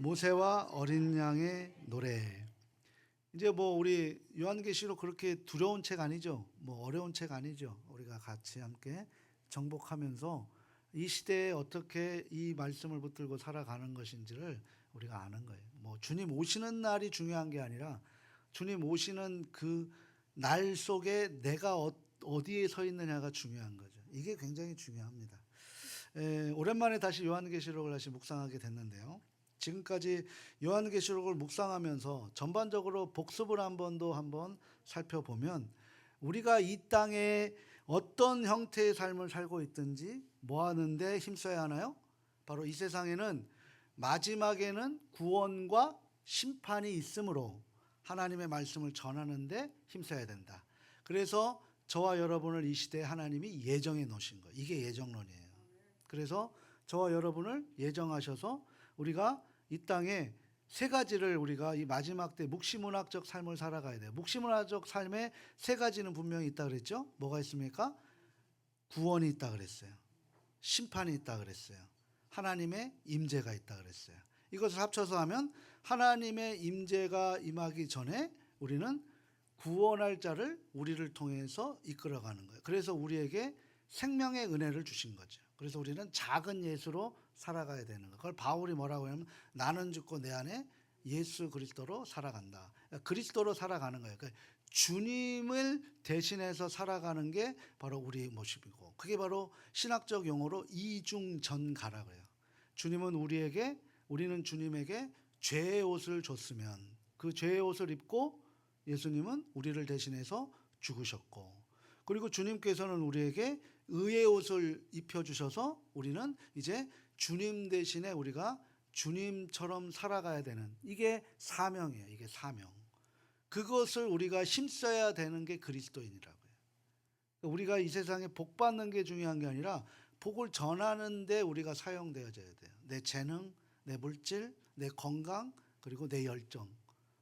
모세와 어린 양의 노래. 이제 뭐 우리 요한계시록 그렇게 두려운 책 아니죠. 뭐 어려운 책 아니죠. 우리가 같이 함께 정복하면서 이 시대에 어떻게 이 말씀을 붙들고 살아가는 것인지를 우리가 아는 거예요. 뭐 주님 오시는 날이 중요한 게 아니라 주님 오시는 그 날 속에 내가 어디에 서 있느냐가 중요한 거죠. 이게 굉장히 중요합니다. 오랜만에 다시 요한계시록을 다시 묵상하게 됐는데요. 지금까지 요한계시록을 묵상하면서 전반적으로 복습을 한번 살펴보면 우리가 이 땅에 어떤 형태의 삶을 살고 있든지 뭐 하는데 힘써야 하나요? 바로 이 세상에는 마지막에는 구원과 심판이 있으므로 하나님의 말씀을 전하는데 힘써야 된다. 그래서 저와 여러분을 이 시대에 하나님이 예정해 놓으신 거예요. 이게 예정론이에요. 그래서 저와 여러분을 예정하셔서 우리가 이 땅에 세 가지를 우리가 이 마지막 때 묵시문학적 삶을 살아가야 돼요. 묵시문학적 삶에 세 가지는 분명히 있다 그랬죠. 뭐가 있습니까? 구원이 있다 그랬어요. 심판이 있다 그랬어요. 하나님의 임재가 있다 그랬어요. 이것을 합쳐서 하면 하나님의 임재가 임하기 전에 우리는 구원할 자를 우리를 통해서 이끌어가는 거예요. 그래서 우리에게 생명의 은혜를 주신 거죠. 그래서 우리는 작은 예수로 살아가야 되는 거예요. 그걸 바울이 뭐라고 하냐면 나는 죽고 내 안에 예수 그리스도로 살아간다. 그리스도로 살아가는 거예요. 그러니까 주님을 대신해서 살아가는 게 바로 우리의 모습이고, 그게 바로 신학적 용어로 이중전가라고 해요. 주님은 우리는 주님에게 죄의 옷을 줬으면 그 죄의 옷을 입고 예수님은 우리를 대신해서 죽으셨고, 그리고 주님께서는 우리에게 의의 옷을 입혀주셔서 우리는 이제 주님 대신에 우리가 주님처럼 살아가야 되는, 이게 사명이에요. 이게 사명. 그것을 우리가 힘써야 되는 게 그리스도인이라고요. 우리가 이 세상에 복 받는 게 중요한 게 아니라 복을 전하는데 우리가 사용되어져야 돼요. 내 재능, 내 물질, 내 건강, 그리고 내 열정,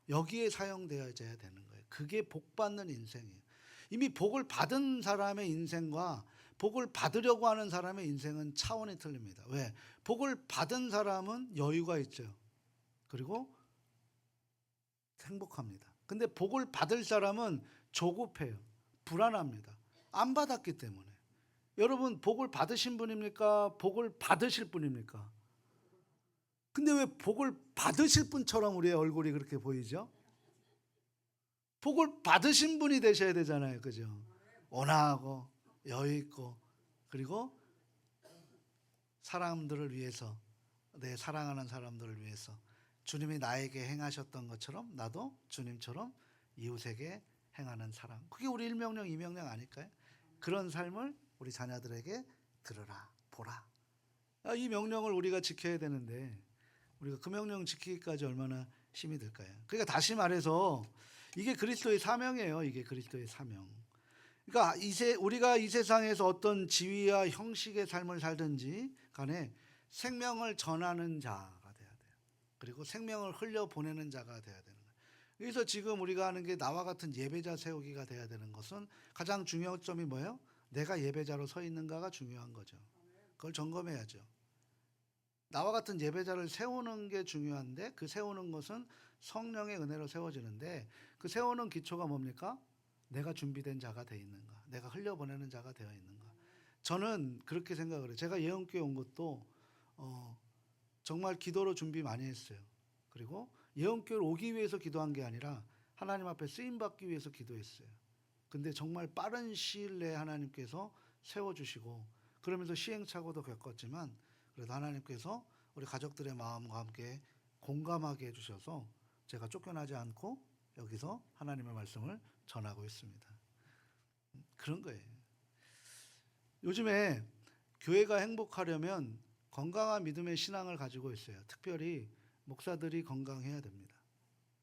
여기에 사용되어져야 되는 거예요. 그게 복 받는 인생이에요. 이미 복을 받은 사람의 인생과 복을 받으려고 하는 사람의 인생은 차원이 틀립니다. 왜? 복을 받은 사람은 여유가 있죠. 그리고 행복합니다. 근데 복을 받을 사람은 조급해요. 불안합니다. 안 받았기 때문에. 여러분, 복을 받으신 분입니까? 복을 받으실 분입니까? 근데 왜 복을 받으실 분처럼 우리의 얼굴이 그렇게 보이죠? 복을 받으신 분이 되셔야 되잖아요. 그죠? 온화하고 여유 있고, 그리고 사람들을 위해서, 내 사랑하는 사람들을 위해서 주님이 나에게 행하셨던 것처럼 나도 주님처럼 이웃에게 행하는 사랑. 그게 우리 1명령 2명령 아닐까요? 그런 삶을 우리 자녀들에게 들으라 보라. 이 명령을 우리가 지켜야 되는데 우리가 그 명령 지키기까지 얼마나 힘이 들까요? 그러니까 다시 말해서 이게 그리스도의 사명이에요. 이게 그리스도의 사명. 그러니까 우리가 이 세상에서 어떤 지위와 형식의 삶을 살든지 간에 생명을 전하는 자가 돼야 돼요. 그리고 생명을 흘려보내는 자가 돼야 되는 거예요. 그래서 지금 우리가 하는 게 나와 같은 예배자 세우기가 돼야 되는 것은 가장 중요한 점이 뭐예요? 내가 예배자로 서 있는가가 중요한 거죠. 그걸 점검해야죠. 나와 같은 예배자를 세우는 게 중요한데, 그 세우는 것은 성령의 은혜로 세워지는데, 그 세우는 기초가 뭡니까? 내가 준비된 자가 되어 있는가, 내가 흘려보내는 자가 되어 있는가. 저는 그렇게 생각을 해요. 제가 예언교회 온 것도 정말 기도로 준비 많이 했어요. 그리고 예언교회를 오기 위해서 기도한 게 아니라 하나님 앞에 쓰임받기 위해서 기도했어요. 근데 정말 빠른 시일 내에 하나님께서 세워주시고, 그러면서 시행착오도 겪었지만 그래도 하나님께서 우리 가족들의 마음과 함께 공감하게 해주셔서 제가 쫓겨나지 않고 여기서 하나님의 말씀을 전하고 있습니다. 그런 거예요. 요즘에 교회가 행복하려면 건강한 믿음의 신앙을 가지고 있어요. 특별히 목사들이 건강해야 됩니다.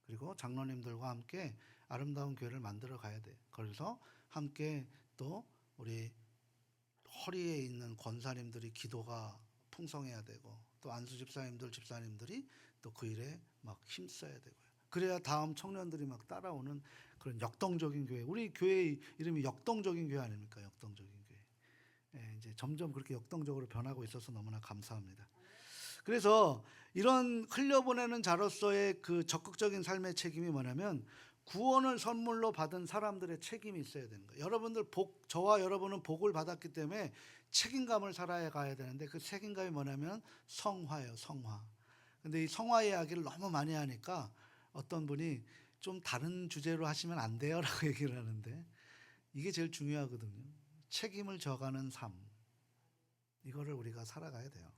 그리고 장로님들과 함께 아름다운 교회를 만들어 가야 돼요. 그래서 함께 또 우리 허리에 있는 권사님들이 기도가 풍성해야 되고, 또 안수 집사님들이 또 그 일에 막 힘써야 되고요. 그래야 다음 청년들이 막 따라오는 그런 역동적인 교회. 우리 교회 이름이 역동적인 교회 아닙니까? 역동적인 교회. 이제 점점 그렇게 역동적으로 변하고 있어서 너무나 감사합니다. 그래서 이런 흘려보내는 자로서의 그 적극적인 삶의 책임이 뭐냐면 구원을 선물로 받은 사람들의 책임이 있어야 되는 거예요. 여러분들 저와 여러분은 복을 받았기 때문에 책임감을 살아가야 되는데 그 책임감이 뭐냐면 성화예요, 성화. 근데 이 성화 이야기를 너무 많이 하니까 어떤 분이 좀 다른 주제로 하시면 안 돼요라고 얘기를 하는데 이게 제일 중요하거든요. 책임을 져가는 삶. 이거를 우리가 살아가야 돼요.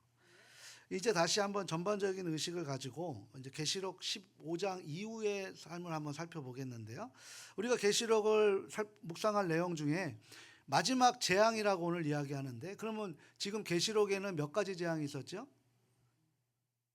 이제 다시 한번 전반적인 의식을 가지고 이제 계시록 15장 이후의 삶을 한번 살펴보겠는데요. 우리가 계시록을 묵상할 내용 중에 마지막 재앙이라고 오늘 이야기하는데, 그러면 지금 계시록에는 몇 가지 재앙이 있었죠?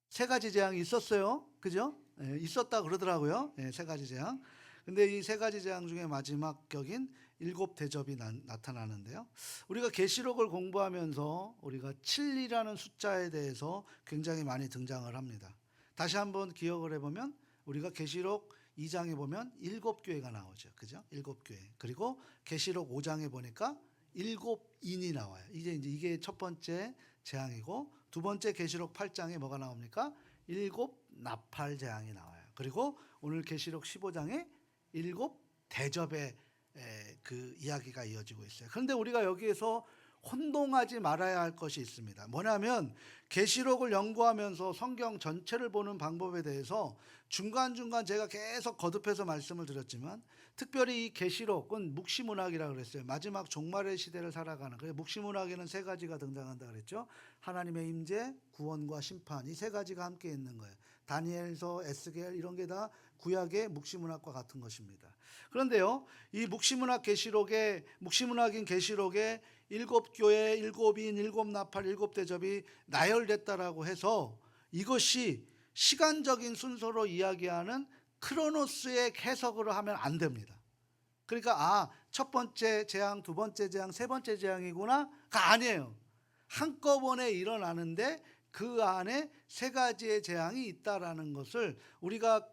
세 가지 재앙이 있었어요. 그죠? 예, 있었다 그러더라고요. 예, 세 가지 재앙. 근데 이 세 가지 재앙 중에 마지막 격인 일곱 대접이 나타나는데요. 우리가 계시록을 공부하면서 우리가 7이라는 숫자에 대해서 굉장히 많이 등장을 합니다. 다시 한번 기억을 해보면 우리가 계시록 2장에 보면 일곱 교회가 나오죠. 그죠? 일곱 교회. 그리고 계시록 5장에 보니까 일곱 인이 나와요. 이게 첫 번째 재앙이고, 두 번째 계시록 8장에 뭐가 나옵니까? 일곱 나팔 재앙이 나와요. 그리고 오늘 계시록 15장에 일곱 대접의 그 이야기가 이어지고 있어요. 그런데 우리가 여기에서 혼동하지 말아야 할 것이 있습니다. 뭐냐면 계시록을 연구하면서 성경 전체를 보는 방법에 대해서 중간중간 제가 계속 거듭해서 말씀을 드렸지만, 특별히 이 계시록은 묵시문학이라고 그랬어요. 마지막 종말의 시대를 살아가는 거예요. 묵시문학에는 세 가지가 등장한다 그랬죠. 하나님의 임재, 구원과 심판, 이 세 가지가 함께 있는 거예요. 다니엘서, 에스겔 이런 게 다 구약의 묵시문학과 같은 것입니다. 그런데요, 이 묵시문학인 계시록에 일곱 교회, 일곱 인, 일곱 나팔, 일곱 대접이 나열됐다라고 해서 이것이 시간적인 순서로 이야기하는 크로노스의 해석으로 하면 안 됩니다. 그러니까 첫 번째 재앙, 두 번째 재앙, 세 번째 재앙이구나가 아니에요. 한꺼번에 일어나는데 그 안에 세 가지의 재앙이 있다라는 것을 우리가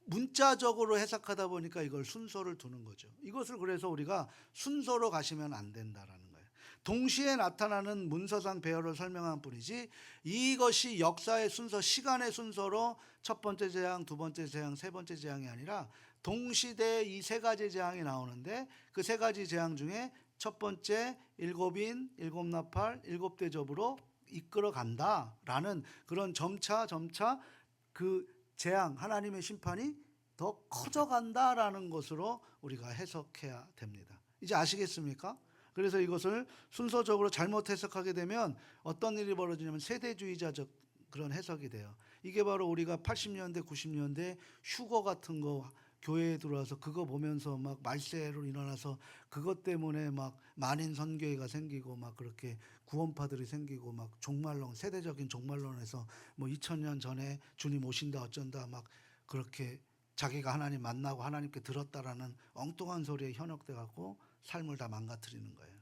문자적으로 해석하다 보니까 이걸 순서를 두는 거죠. 이것을 그래서 우리가 순서로 가시면 안 된다라는 거예요. 동시에 나타나는 문서상 배열을 설명한 뿐이지 이것이 역사의 순서, 시간의 순서로 첫 번째 재앙, 두 번째 재앙, 세 번째 재앙이 아니라 동시대에 이 세 가지 재앙이 나오는데 그 세 가지 재앙 중에 첫 번째 일곱인, 일곱 나팔, 일곱 대접으로 이끌어 간다라는 그런 점차 그 재앙, 하나님의 심판이 더 커져간다라는 것으로 우리가 해석해야 됩니다. 이제 아시겠습니까? 그래서 이것을 순서적으로 잘못 해석하게 되면 어떤 일이 벌어지냐면 세대주의자적 그런 해석이 돼요. 이게 바로 우리가 80년대, 90년대 휴거 같은 거 교회에 들어와서 그거 보면서 막 말세로 일어나서 그것 때문에 막 만인 선교회가 생기고 막 그렇게 구원파들이 생기고 막 종말론, 세대적인 종말론에서 뭐 2000년 전에 주님 오신다 어쩐다 막 그렇게 자기가 하나님 만나고 하나님께 들었다라는 엉뚱한 소리에 현혹돼 갖고 삶을 다 망가뜨리는 거예요.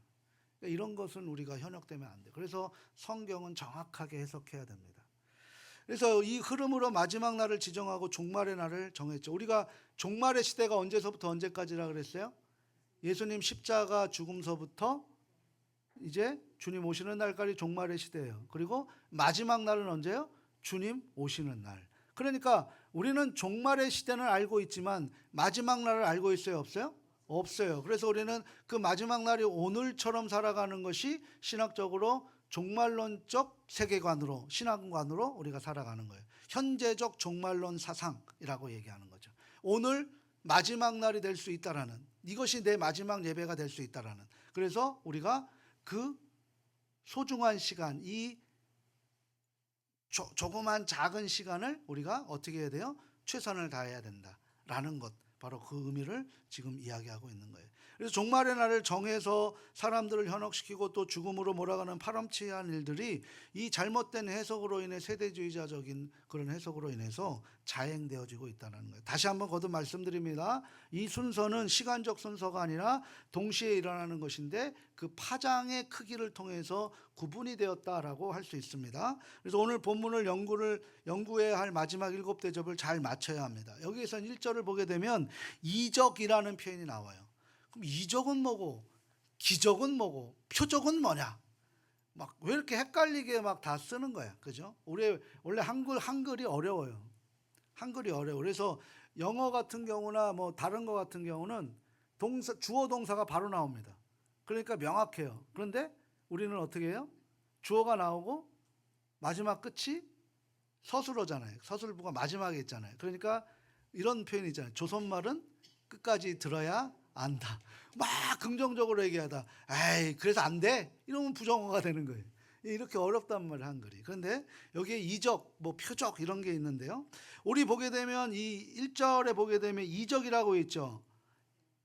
그러니까 이런 것은 우리가 현혹되면 안 돼요. 그래서 성경은 정확하게 해석해야 됩니다. 그래서 이 흐름으로 마지막 날을 지정하고 종말의 날을 정했죠. 우리가 종말의 시대가 언제서부터 언제까지라 그랬어요? 예수님 십자가 죽음서부터 이제 주님 오시는 날까지 종말의 시대예요. 그리고 마지막 날은 언제요? 주님 오시는 날. 그러니까 우리는 종말의 시대는 알고 있지만 마지막 날을 알고 있어요? 없어요? 없어요. 그래서 우리는 그 마지막 날이 오늘처럼 살아가는 것이 신학적으로 종말론적 세계관으로, 신앙관으로 우리가 살아가는 거예요. 현재적 종말론 사상이라고 얘기하는 거죠. 오늘 마지막 날이 될 수 있다라는, 이것이 내 마지막 예배가 될 수 있다라는. 그래서 우리가 그 소중한 시간, 이 조그만 작은 시간을 우리가 어떻게 해야 돼요? 최선을 다해야 된다라는 것, 바로 그 의미를 지금 이야기하고 있는 거예요. 그래서 종말의 날을 정해서 사람들을 현혹시키고 또 죽음으로 몰아가는 파렴치한 일들이 이 잘못된 해석으로 인해 세대주의자적인 그런 해석으로 인해서 자행되어지고 있다는 거예요. 다시 한번 거듭 말씀드립니다. 이 순서는 시간적 순서가 아니라 동시에 일어나는 것인데 그 파장의 크기를 통해서 구분이 되었다라고 할 수 있습니다. 그래서 오늘 본문을 연구해야 할 마지막 일곱 대접을 잘 맞춰야 합니다. 여기에서 1절을 보게 되면 이적이라는 표현이 나와요. 그럼 이적은 뭐고 기적은 뭐고 표적은 뭐냐? 막 왜 이렇게 헷갈리게 막 다 쓰는 거야. 그죠? 우리 원래 한글이 어려워요. 한글이 어려워. 그래서 영어 같은 경우나 뭐 다른 거 같은 경우는 주어 동사가 바로 나옵니다. 그러니까 명확해요. 그런데 우리는 어떻게 해요? 주어가 나오고 마지막 끝이 서술어잖아요. 서술부가 마지막에 있잖아요. 그러니까 이런 표현이 있잖아요. 조선말은 끝까지 들어야 안다. 막 긍정적으로 얘기하다. 에이, 그래서 안 돼? 이러면 부정어가 되는 거예요. 이렇게 어렵단 말이에요, 한글이. 그런데 여기에 이적, 뭐 표적 이런 게 있는데요. 우리 보게 되면 이 1절에 보게 되면 이적이라고 있죠.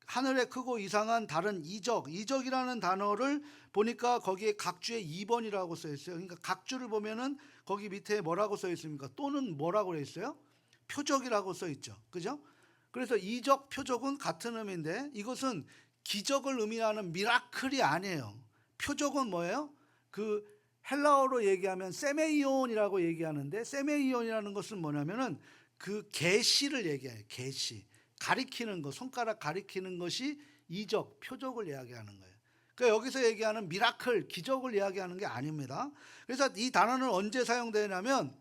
하늘에 크고 이상한 다른 이적이라는 단어를 보니까 거기에 각주에 2번이라고 써 있어요. 그러니까 각주를 보면은 거기 밑에 뭐라고 써 있습니까? 또는 뭐라고 돼 있어요? 표적이라고 써 있죠. 그죠? 그래서 이적, 표적은 같은 의미인데 이것은 기적을 의미하는 미라클이 아니에요. 표적은 뭐예요? 그 헬라어로 얘기하면 세메이온이라고 얘기하는데, 세메이온이라는 것은 뭐냐면은 그 계시를 얘기해요. 계시. 가리키는 것, 손가락 가리키는 것이 이적, 표적을 이야기하는 거예요. 그러니까 여기서 얘기하는 미라클, 기적을 이야기하는 게 아닙니다. 그래서 이 단어는 언제 사용되냐면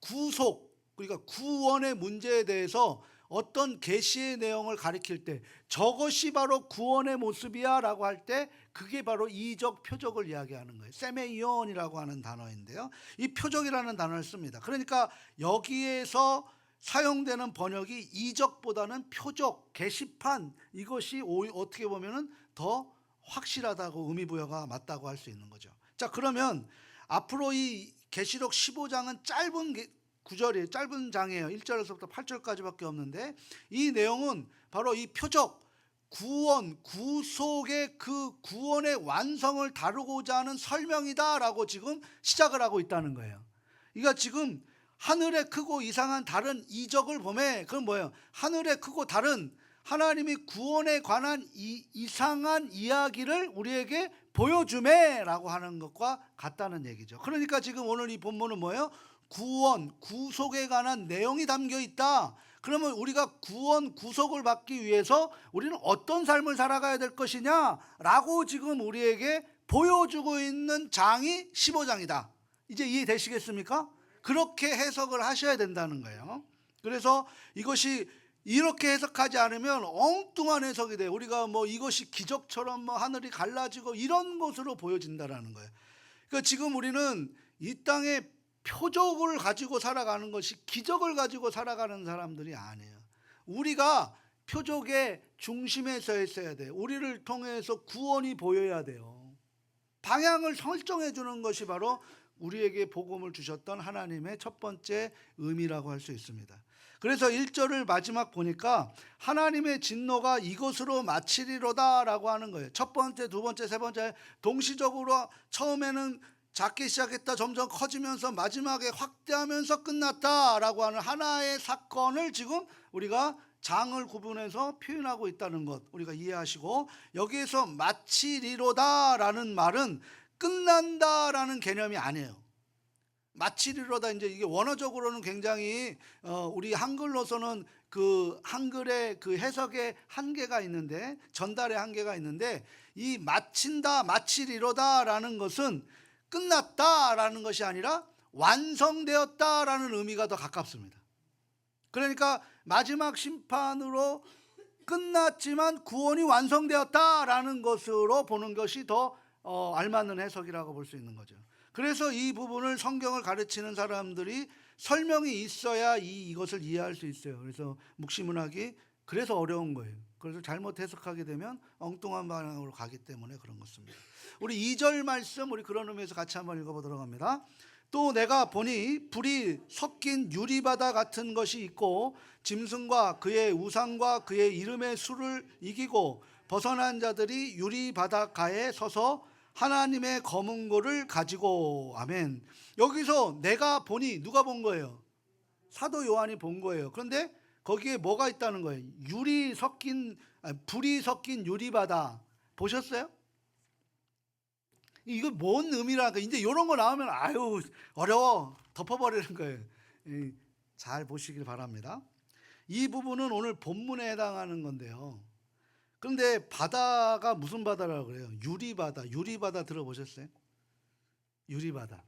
구속, 그러니까 구원의 문제에 대해서 어떤 계시의 내용을 가리킬 때 저것이 바로 구원의 모습이야 라고 할 때 그게 바로 이적, 표적을 이야기하는 거예요. 세메이온이라고 하는 단어인데요, 이 표적이라는 단어를 씁니다. 그러니까 여기에서 사용되는 번역이 이적보다는 표적, 게시판, 이것이 어떻게 보면은 더 확실하다고, 의미 부여가 맞다고 할 수 있는 거죠. 자, 그러면 앞으로 이 계시록 15장은 짧은 구절이에요. 짧은 장이에요. 1절에서부터 8절까지밖에 없는데 이 내용은 바로 이 표적, 구원, 구속의 그 구원의 완성을 다루고자 하는 설명이다라고 지금 시작을 하고 있다는 거예요. 그러니까 지금 하늘에 크고 이상한 다른 이적을 보면 그건 뭐예요? 하늘에 크고 다른 하나님이 구원에 관한 이상한 이야기를 우리에게 보여주매라고 하는 것과 같다는 얘기죠. 그러니까 지금 오늘 이 본문은 뭐예요? 구원, 구속에 관한 내용이 담겨 있다. 그러면 우리가 구원, 구속을 받기 위해서 우리는 어떤 삶을 살아가야 될 것이냐라고 지금 우리에게 보여주고 있는 장이 15장이다. 이제 이해되시겠습니까? 그렇게 해석을 하셔야 된다는 거예요. 그래서 이것이 이렇게 해석하지 않으면 엉뚱한 해석이 돼요. 우리가 뭐 이것이 기적처럼 뭐 하늘이 갈라지고 이런 것으로 보여진다라는 거예요. 그러니까 지금 우리는 이 땅에 표적을 가지고 살아가는 것이 기적을 가지고 살아가는 사람들이 아니에요. 우리가 표적의 중심에 서 있어야 돼요. 우리를 통해서 구원이 보여야 돼요. 방향을 설정해 주는 것이 바로 우리에게 복음을 주셨던 하나님의 첫 번째 의미라고 할 수 있습니다. 그래서 1절을 마지막 보니까 하나님의 진노가 이것으로 마치리로다 라고 하는 거예요. 첫 번째, 두 번째, 세 번째 동시적으로 처음에는 작게 시작했다 점점 커지면서 마지막에 확대하면서 끝났다라고 하는 하나의 사건을 지금 우리가 장을 구분해서 표현하고 있다는 것 우리가 이해하시고, 여기에서 마치리로다라는 말은 끝난다라는 개념이 아니에요. 마치리로다, 이제 이게 원어적으로는 굉장히 우리 한글로서는 그 한글의 그 해석의 한계가 있는데, 전달의 한계가 있는데, 이 마친다, 마치리로다라는 것은 끝났다라는 것이 아니라 완성되었다라는 의미가 더 가깝습니다. 그러니까 마지막 심판으로 끝났지만 구원이 완성되었다라는 것으로 보는 것이 더 알맞는 해석이라고 볼 수 있는 거죠. 그래서 이 부분을 성경을 가르치는 사람들이 설명이 있어야 이것을 이해할 수 있어요. 그래서 묵시문학이 그래서 어려운 거예요. 그래서 잘못 해석하게 되면 엉뚱한 방향으로 가기 때문에 그런 것입니다. 우리 2절 말씀 우리 그런 의미에서 같이 한번 읽어보도록 합니다. 또 내가 보니 불이 섞인 유리바다 같은 것이 있고 짐승과 그의 우상과 그의 이름의 수를 이기고 벗어난 자들이 유리바닷가에 서서 하나님의 검은고를 가지고. 아멘. 여기서 내가 보니, 누가 본 거예요? 사도 요한이 본 거예요. 그런데 거기에 뭐가 있다는 거예요? 불이 섞인 유리바다 보셨어요? 이거 뭔 의미랄까? 이제 이런 거 나오면 아유 어려워 덮어버리는 거예요. 잘 보시길 바랍니다. 이 부분은 오늘 본문에 해당하는 건데요. 그런데 바다가 무슨 바다라고 그래요? 유리바다. 유리바다 들어보셨어요? 유리바다.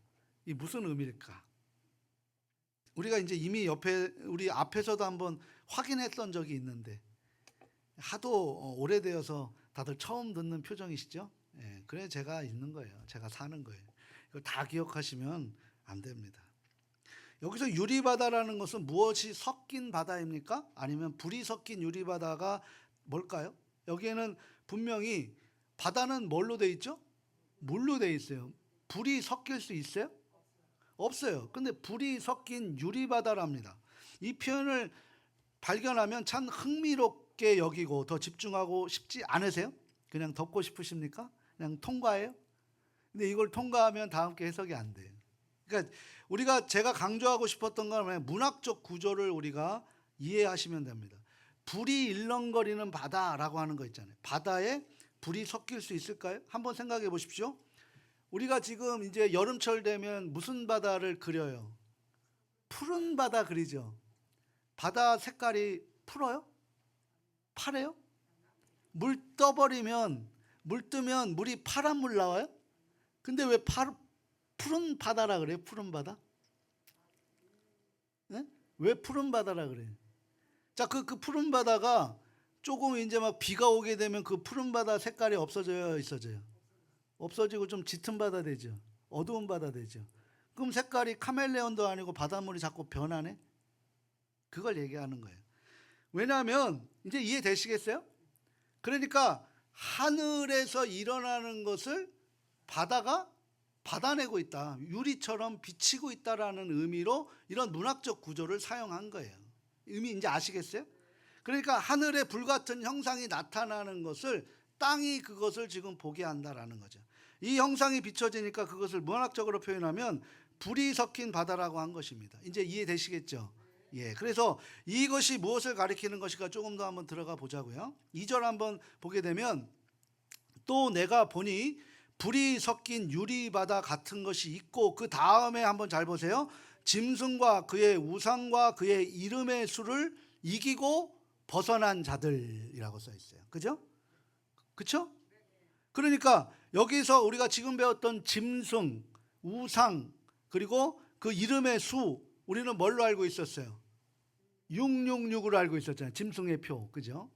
이 무슨 의미일까? 우리가 이제 이미 옆에 우리 앞에서도 한번 확인했던 적이 있는데 하도 오래되어서 다들 처음 듣는 표정이시죠? 예, 그래 제가 있는 거예요. 제가 사는 거예요. 이걸 다 기억하시면 안 됩니다. 여기서 유리바다라는 것은 무엇이 섞인 바다입니까? 아니면 불이 섞인 유리바다가 뭘까요? 여기에는 분명히 바다는 뭘로 돼 있죠? 물로 돼 있어요. 불이 섞일 수 있어요? 없어요. 근데 불이 섞인 유리바다랍니다. 이 표현을 발견하면 참 흥미롭게 여기고 더 집중하고 싶지 않으세요? 그냥 덮고 싶으십니까? 그냥 통과해요? 근데 이걸 통과하면 다 함께 해석이 안 돼요. 그러니까 우리가 제가 강조하고 싶었던 건 문학적 구조를 우리가 이해하시면 됩니다. 불이 일렁거리는 바다라고 하는 거 있잖아요. 바다에 불이 섞일 수 있을까요? 한번 생각해 보십시오. 우리가 지금 이제 여름철 되면 무슨 바다를 그려요? 푸른 바다 그리죠. 바다 색깔이 푸러요? 파래요? 물 떠버리면 물 뜨면 물이 파란 물 나와요? 근데 왜 푸른 바다라 그래요? 푸른 바다? 네? 왜 푸른 바다라 그래요? 자, 그 푸른 바다가 조금 이제 막 비가 오게 되면 그 푸른 바다 색깔이 없어져요, 있어져요? 없어지고 좀 짙은 바다 되죠. 어두운 바다 되죠. 그럼 색깔이 카멜레온도 아니고 바닷물이 자꾸 변하네? 그걸 얘기하는 거예요. 왜냐하면 이제 이해되시겠어요? 그러니까 하늘에서 일어나는 것을 바다가 받아내고 있다. 유리처럼 비치고 있다라는 의미로 이런 문학적 구조를 사용한 거예요. 의미 이제 아시겠어요? 그러니까 하늘의 불같은 형상이 나타나는 것을 땅이 그것을 지금 보게 한다라는 거죠. 이 형상이 비춰지니까 그것을 문학적으로 표현하면 불이 섞인 바다라고 한 것입니다. 이제 이해되시겠죠? 예. 그래서 이것이 무엇을 가리키는 것일까 조금 더 한번 들어가 보자고요. 2절 한번 보게 되면 또 내가 보니 불이 섞인 유리바다 같은 것이 있고 그 다음에 한번 잘 보세요. 짐승과 그의 우상과 그의 이름의 수를 이기고 벗어난 자들이라고 써 있어요. 그죠? 그렇죠? 그러니까 여기서 우리가 지금 배웠던 짐승, 우상, 그리고 그 이름의 수 우리는 뭘로 알고 있었어요? 666으로 알고 있었잖아요. 짐승의 표. 그죠?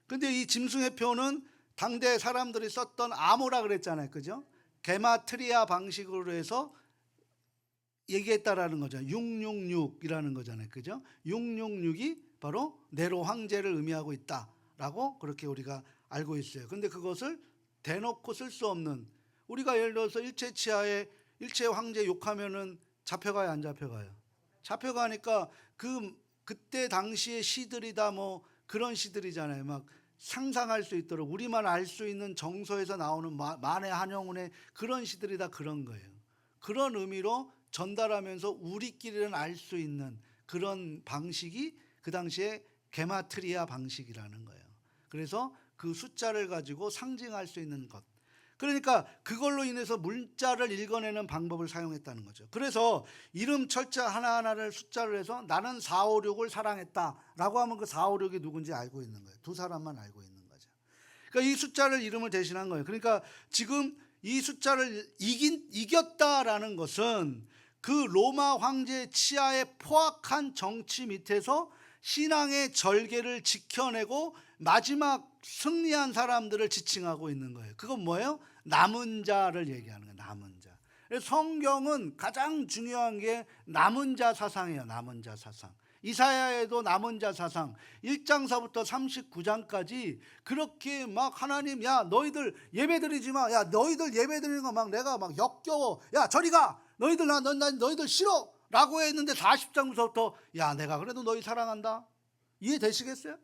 근데 이 짐승의 표는 당대 사람들이 썼던 암호라 그랬잖아요. 그죠? 게마트리아 방식으로 해서 얘기했다라는 거죠. 666이라는 거잖아요. 그죠? 666이 바로 네로 황제를 의미하고 있다라고 그렇게 우리가 알고 있어요. 근데 그것을 대놓고 쓸 수 없는, 우리가 예를 들어서 일제치하에 일제 황제 욕하면은 잡혀가요, 안 잡혀가요? 잡혀가니까 그때 당시의 시들이 다 뭐 그런 시들이잖아요. 막 상상할 수 있도록 우리만 알 수 있는 정서에서 나오는 만해 한영운의 그런 시들이 다 그런 거예요. 그런 의미로 전달하면서 우리끼리는 알 수 있는 그런 방식이 그 당시에 게마트리아 방식이라는 거예요. 그래서 그 숫자를 가지고 상징할 수 있는 것. 그러니까 그걸로 인해서 문자를 읽어내는 방법을 사용했다는 거죠. 그래서 이름 철자 하나하나를 숫자를 해서 나는 456을 사랑했다라고 하면 그 456이 누군지 알고 있는 거예요. 두 사람만 알고 있는 거죠. 그러니까 이 숫자를 이름을 대신한 거예요. 그러니까 지금 이 숫자를 이겼다라는 것은 그 로마 황제의 치하에 포악한 정치 밑에서 신앙의 절개를 지켜내고 마지막 승리한 사람들을 지칭하고 있는 거예요. 그건 뭐예요? 남은 자를 얘기하는 거예요. 남은 자. 성경은 가장 중요한 게 남은 자 사상이에요. 남은 자 사상. 이사야에도 남은 자 사상 1장서부터 39장까지 그렇게 막 하나님, 야 너희들 예배드리지 마, 야 너희들 예배드리는 거 막 내가 막 역겨워, 야 저리 가, 너희들 싫어 라고 했는데 40장부터 야 내가 그래도 너희 사랑한다. 이해되시겠어요?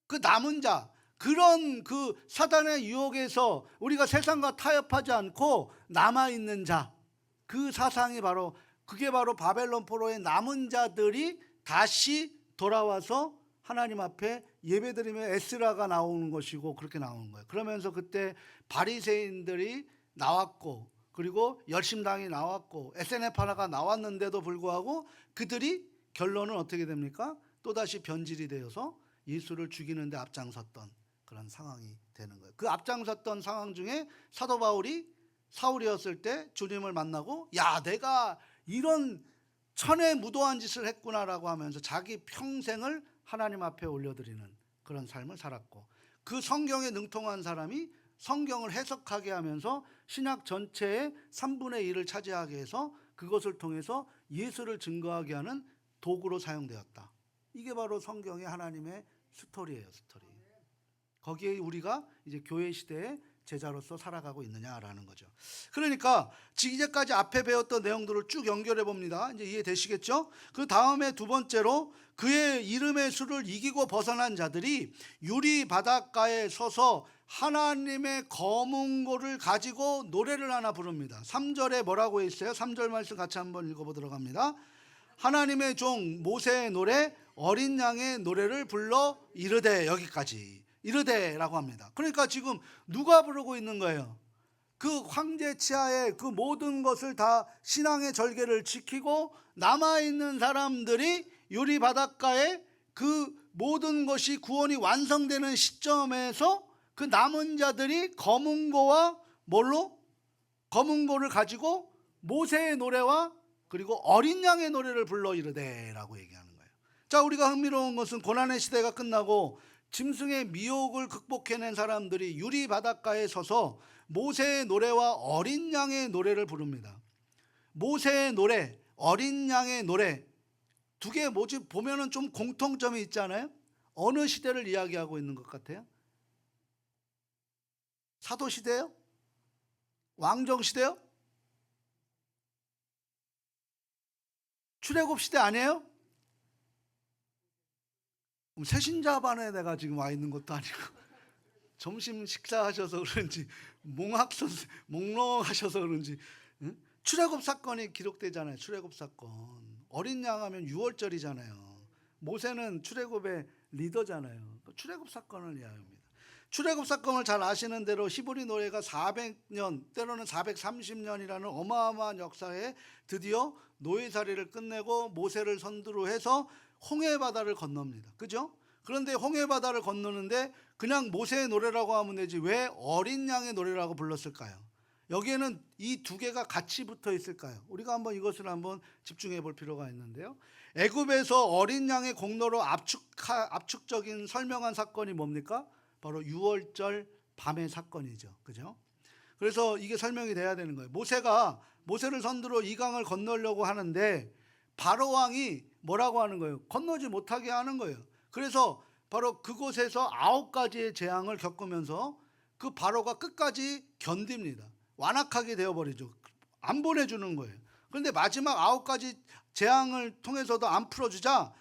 그 남은 자, 그런 그 사단의 유혹에서 우리가 세상과 타협하지 않고 남아있는 자, 그 사상이 바로, 그게 바로 바벨론 포로의 남은 자들이 다시 돌아와서 하나님 앞에 예배드리며 에스라가 나오는 것이고 그렇게 나오는 거예요. 그러면서 그때 바리새인들이 나왔고 그리고 열심당이 나왔고 에세네파나가 나왔는데도 불구하고 그들이 결론은 어떻게 됩니까? 또다시 변질이 되어서 예수를 죽이는 데 앞장섰던 그런 상황이 되는 거예요. 그 앞장섰던 상황 중에 사도 바울이 사울이었을 때 주님을 만나고 야 내가 이런 천에 무도한 짓을 했구나라고 하면서 자기 평생을 하나님 앞에 올려드리는 그런 삶을 살았고, 그 성경에 능통한 사람이 성경을 해석하게 하면서 신약 전체의 3분의 1을 차지하게 해서 그것을 통해서 예수를 증거하게 하는 도구로 사용되었다. 이게 바로 성경의 하나님의 스토리예요, 스토리. 거기에 우리가 이제 교회 시대에 제자로서 살아가고 있느냐라는 거죠. 그러니까 이제까지 앞에 배웠던 내용들을 쭉 연결해 봅니다. 이제 이해되시겠죠? 그 다음에 두 번째로 그의 이름의 수를 이기고 벗어난 자들이 유리 바닷가에 서서 하나님의 검은고를 가지고 노래를 하나 부릅니다. 3절에 뭐라고 있어요? 3절 말씀 같이 한번 읽어보도록 합니다. 하나님의 종 모세의 노래, 어린 양의 노래를 불러 이르되, 여기까지 이르되라고 합니다. 그러니까 지금 누가 부르고 있는 거예요? 그 황제 치하의 그 모든 것을 다 신앙의 절개를 지키고 남아있는 사람들이 유리 바닷가에 그 모든 것이 구원이 완성되는 시점에서 그 남은 자들이 검은고와 뭘로? 검은고를 가지고 모세의 노래와 그리고 어린 양의 노래를 불러 이르되라고 얘기하는 거예요. 자, 우리가 흥미로운 것은 고난의 시대가 끝나고 짐승의 미혹을 극복해낸 사람들이 유리 바닷가에 서서 모세의 노래와 어린 양의 노래를 부릅니다. 모세의 노래, 어린 양의 노래, 두 개 뭐지 보면은 좀 공통점이 있잖아요. 어느 시대를 이야기하고 있는 것 같아요? 사도 시대요? 왕정 시대요? 출애굽 시대 아니에요? 새신자반에 내가 지금 와 있는 것도 아니고 점심 식사하셔서 그런지 몽롱하셔서 그런지, 응? 출애굽 사건이 기록되잖아요. 출애굽 사건. 어린 양 하면 6월절이잖아요. 모세는 출애굽의 리더잖아요. 출애굽 사건을 이야기합니다. 출애굽 사건을 잘 아시는 대로 히브리 노예가 400년 때로는 430년이라는 어마어마한 역사에 드디어 노예살이를 끝내고 모세를 선두로 해서 홍해바다를 건넙니다. 그죠? 그런데 홍해바다를 건너는데 그냥 모세의 노래라고 하면 되지 왜 어린 양의 노래라고 불렀을까요? 여기에는 이 두 개가 같이 붙어 있을까요? 우리가 한번 이것을 한번 집중해 볼 필요가 있는데요. 애굽에서 어린 양의 공로로 압축적인 설명한 사건이 뭡니까? 바로 유월절 밤의 사건이죠. 그죠? 그래서 이게 설명이 돼야 되는 거예요. 모세를 선두로 이 강을 건너려고 하는데 바로 왕이 뭐라고 하는 거예요? 건너지 못하게 하는 거예요. 그래서 바로 그곳에서 9가지의 재앙을 겪으면서 그 바로가 끝까지 견딥니다. 완악하게 되어버리죠. 안 보내주는 거예요. 그런데 마지막 9가지 재앙을 통해서도 안 풀어주자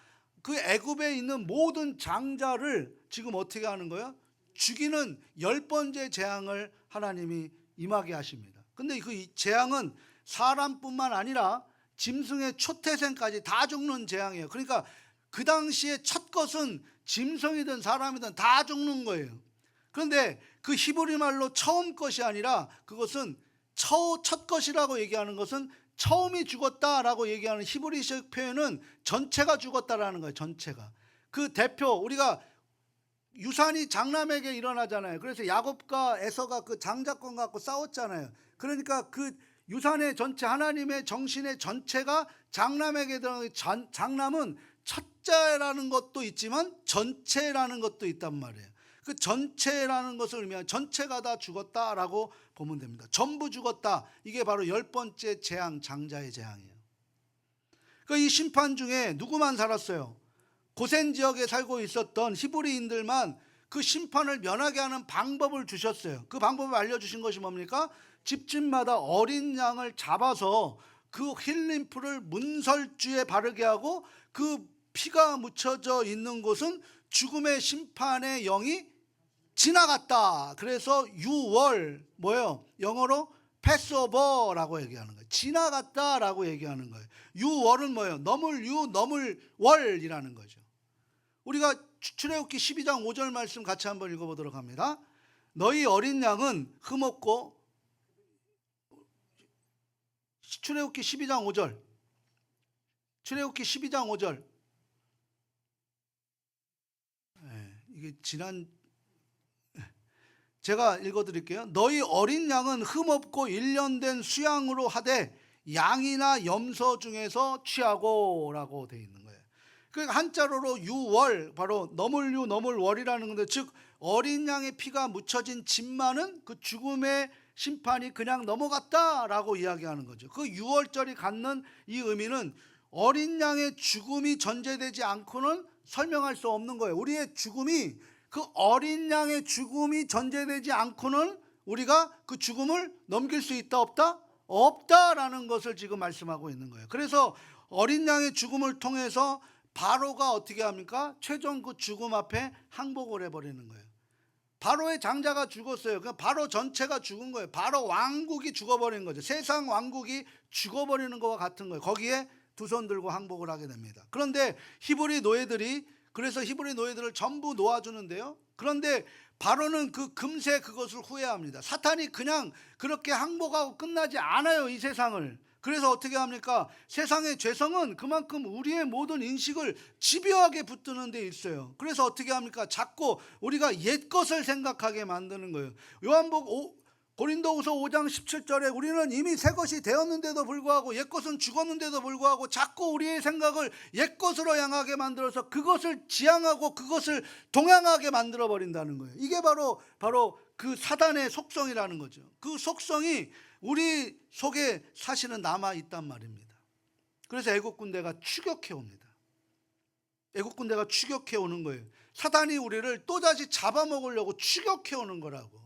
그 애굽에 있는 모든 장자를 지금 어떻게 하는 거예요? 죽이는 10번째 재앙을 하나님이 임하게 하십니다. 근데 그 재앙은 사람뿐만 아니라 짐승의 초태생까지 다 죽는 재앙이에요. 그러니까 그 당시에 첫 것은 짐승이든 사람이든 다 죽는 거예요. 그런데 그 히브리 말로 처음 것이 아니라 그것은 첫 것이라고 얘기하는 것은 처음이 죽었다라고 얘기하는 히브리식 표현은 전체가 죽었다라는 거예요. 전체가. 그 대표, 우리가 유산이 장남에게 일어나잖아요. 그래서 야곱과 에서가 그 장자권 갖고 싸웠잖아요. 그러니까 그 유산의 전체, 하나님의 정신의 전체가 장남에게 들어가는, 장남은 첫째라는 것도 있지만 전체라는 것도 있단 말이에요. 그 전체라는 것을 의미하는 전체가 다 죽었다라고 보면 됩니다. 전부 죽었다. 이게 바로 10번째 재앙, 장자의 재앙이에요. 그 이 심판 중에 누구만 살았어요? 고센 지역에 살고 있었던 히브리인들만 그 심판을 면하게 하는 방법을 주셨어요. 그 방법을 알려주신 것이 뭡니까? 집집마다 어린 양을 잡아서 그 힐림프를 문설주에 바르게 하고 그 피가 묻혀져 있는 곳은 죽음의 심판의 영이 지나갔다. 그래서 유월, 뭐예요? 영어로 패스오버라고 얘기하는 거예요. 지나갔다라고 얘기하는 거예요. 유월은 뭐예요? 넘을 유, 넘을 월이라는 거죠. 우리가 출애굽기 12장 5절 말씀 같이 한번 읽어보도록 합니다. 너희 어린 양은 흠없고, 출애굽기 12장 5절, 출애굽기 12장 5절. 이게 제가 읽어드릴게요. 너희 어린 양은 흠없고 1년 된 수양으로 하되 양이나 염소 중에서 취하고 라고 되어 있는 거예요. 그 한자로로 유월, 바로 너물유 너물월이라는 건데, 즉 어린 양의 피가 묻혀진 집만은 그 죽음의 심판이 그냥 넘어갔다라고 이야기하는 거죠. 그 유월절이 갖는 이 의미는 어린 양의 죽음이 전제되지 않고는 설명할 수 없는 거예요. 우리의 죽음이, 그 어린 양의 죽음이 전제되지 않고는 우리가 그 죽음을 넘길 수 있다 없다? 없다라는 것을 지금 말씀하고 있는 거예요. 그래서 어린 양의 죽음을 통해서 바로가 어떻게 합니까? 최종 그 죽음 앞에 항복을 해버리는 거예요. 바로의 장자가 죽었어요. 그러니까 바로 전체가 죽은 거예요. 바로 왕국이 죽어버린 거죠. 세상 왕국이 죽어버리는 것과 같은 거예요. 거기에 두 손 들고 항복을 하게 됩니다. 그런데 히브리 노예들이, 그래서 히브리 노예들을 전부 놓아주는데요. 그런데 바로는 그 금세 그것을 후회합니다. 사탄이 그냥 그렇게 항복하고 끝나지 않아요, 이 세상을. 그래서 어떻게 합니까? 세상의 죄성은 그만큼 우리의 모든 인식을 집요하게 붙드는 데 있어요. 그래서 어떻게 합니까? 자꾸 우리가 옛것을 생각하게 만드는 거예요. 고린도후서 5장 17절에 우리는 이미 새 것이 되었는데도 불구하고, 옛것은 죽었는데도 불구하고 자꾸 우리의 생각을 옛것으로 향하게 만들어서 그것을 지향하고 그것을 동향하게 만들어 버린다는 거예요. 이게 바로 그 사단의 속성이라는 거죠. 그 속성이 우리 속에 사실은 남아 있단 말입니다. 그래서 애국 군대가 추격해 옵니다. 애국 군대가 추격해 오는 거예요. 사단이 우리를 또다시 잡아먹으려고 추격해 오는 거라고.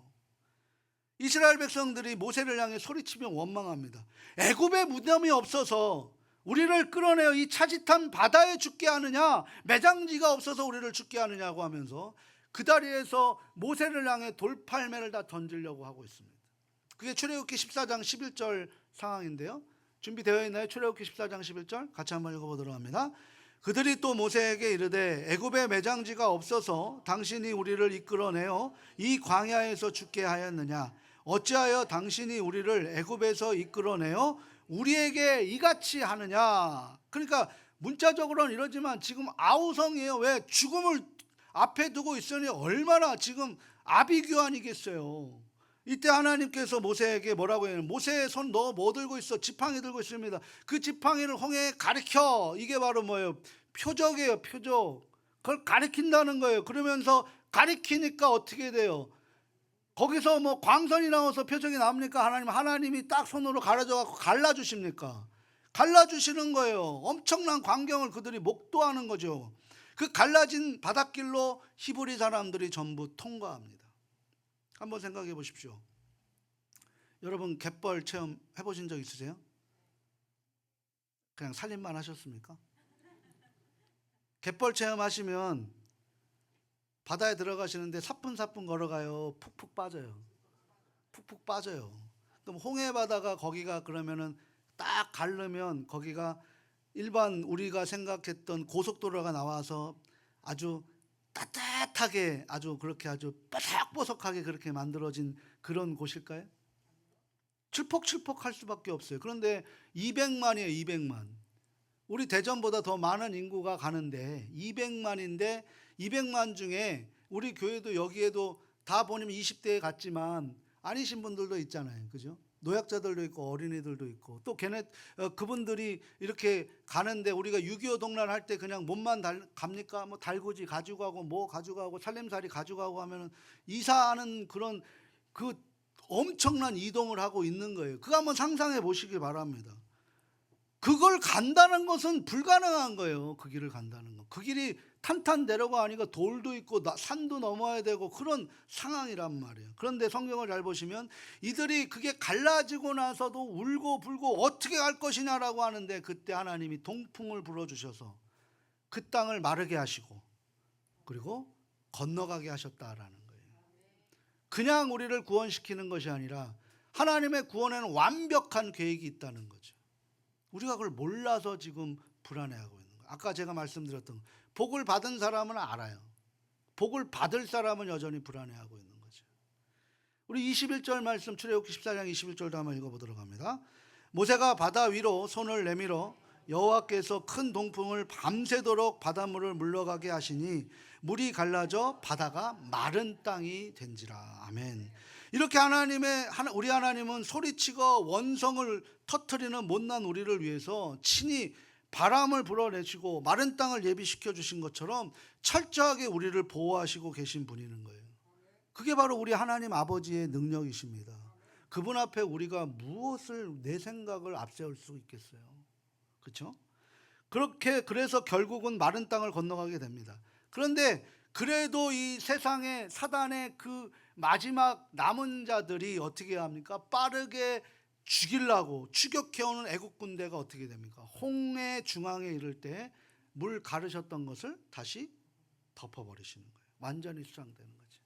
이스라엘 백성들이 모세를 향해 소리치며 원망합니다. 애굽에 무덤이 없어서 우리를 끌어내어 이 차짓한 바다에 죽게 하느냐, 매장지가 없어서 우리를 죽게 하느냐고 하면서 그 다리에서 모세를 향해 돌팔매를 다 던지려고 하고 있습니다. 그게 출애굽기 14장 11절 상황인데요. 준비되어 있나요? 출애굽기 14장 11절 같이 한번 읽어보도록 합니다. 그들이 또 모세에게 이르되 애굽에 매장지가 없어서 당신이 우리를 이끌어내어 이 광야에서 죽게 하였느냐, 어찌하여 당신이 우리를 애굽에서 이끌어내어 우리에게 이같이 하느냐. 그러니까 문자적으로는 이러지만 지금 아우성이에요. 왜? 죽음을 앞에 두고 있으니 얼마나 지금 아비규환이겠어요. 이때 하나님께서 모세에게 뭐라고 해요? 모세의 손 너 뭐 들고 있어? 지팡이 들고 있습니다. 그 지팡이를 홍해에 가리켜. 이게 바로 뭐예요? 표적이에요, 표적. 그걸 가리킨다는 거예요. 그러면서 가리키니까 어떻게 돼요? 거기서 뭐 광선이 나와서 표적이 나옵니까? 하나님이 딱 손으로 가려져 갖고 갈라주십니까? 갈라주시는 거예요. 엄청난 광경을 그들이 목도하는 거죠. 그 갈라진 바닷길로 히브리 사람들이 전부 통과합니다. 한번 생각해 보십시오. 여러분 갯벌 체험 해보신 적 있으세요? 그냥 살림만 하셨습니까? 갯벌 체험하시면 바다에 들어가시는데 사뿐사뿐 걸어가요. 푹푹 빠져요. 푹푹 빠져요. 그럼 홍해 바다가 거기가 그러면은 딱 가르면 거기가 일반 우리가 생각했던 고속도로가 나와서 아주 따뜻하게, 아주 그렇게 아주 뽀석뽀석하게 그렇게 만들어진 그런 곳일까요? 칠퍽칠퍽할 수밖에 없어요. 그런데 200만이에요. 200만. 우리 대전보다 더 많은 인구가 가는데 200만인데 200만 중에 우리 교회도 여기에도 다 보면 20대에 갔지만 아니신 분들도 있잖아요. 그죠? 노약자들도 있고 어린이들도 있고, 또 그분들이 이렇게 가는데 우리가 6.25 동란 할 때 그냥 몸만 갑니까? 뭐 달구지 가지고 가고 뭐 가지고 가고 살림살이 가지고 가고 하면은 이사하는 그런 그 엄청난 이동을 하고 있는 거예요. 그거 한번 상상해 보시길 바랍니다. 그걸 간다는 것은 불가능한 거예요. 그 길을 간다는 거. 그 길이 탄탄대로가 아니고 돌도 있고 산도 넘어야 되고 그런 상황이란 말이에요. 그런데 성경을 잘 보시면 이들이 그게 갈라지고 나서도 울고 불고 어떻게 갈 것이냐라고 하는데, 그때 하나님이 동풍을 불어주셔서 그 땅을 마르게 하시고 그리고 건너가게 하셨다라는 거예요. 그냥 우리를 구원시키는 것이 아니라 하나님의 구원에는 완벽한 계획이 있다는 거죠. 우리가 그걸 몰라서 지금 불안해하고 있는 거예요. 아까 제가 말씀드렸던 복을 받은 사람은 알아요. 복을 받을 사람은 여전히 불안해하고 있는 거죠. 우리 21절 말씀, 출애굽기 14장 21절도 한번 읽어보도록 합니다. 모세가 바다 위로 손을 내밀어 여호와께서 큰 동풍을 밤새도록 바닷물을 물러가게 하시니 물이 갈라져 바다가 마른 땅이 된지라. 아멘. 이렇게 우리 하나님은 소리치고 원성을 터뜨리는 못난 우리를 위해서 친히 바람을 불어내시고 마른 땅을 예비시켜 주신 것처럼 철저하게 우리를 보호하시고 계신 분이는 거예요. 그게 바로 우리 하나님 아버지의 능력이십니다. 그분 앞에 우리가 무엇을 내 생각을 앞세울 수 있겠어요? 그렇죠? 그래서 결국은 마른 땅을 건너가게 됩니다. 그런데 그래도 이 세상에 사단의 그 마지막 남은 자들이 어떻게 합니까? 빠르게 죽이려고 추격해오는 애국 군대가 어떻게 됩니까? 홍해 중앙에 이를 때 물 가르셨던 것을 다시 덮어버리시는 거예요. 완전히 수상되는 거죠.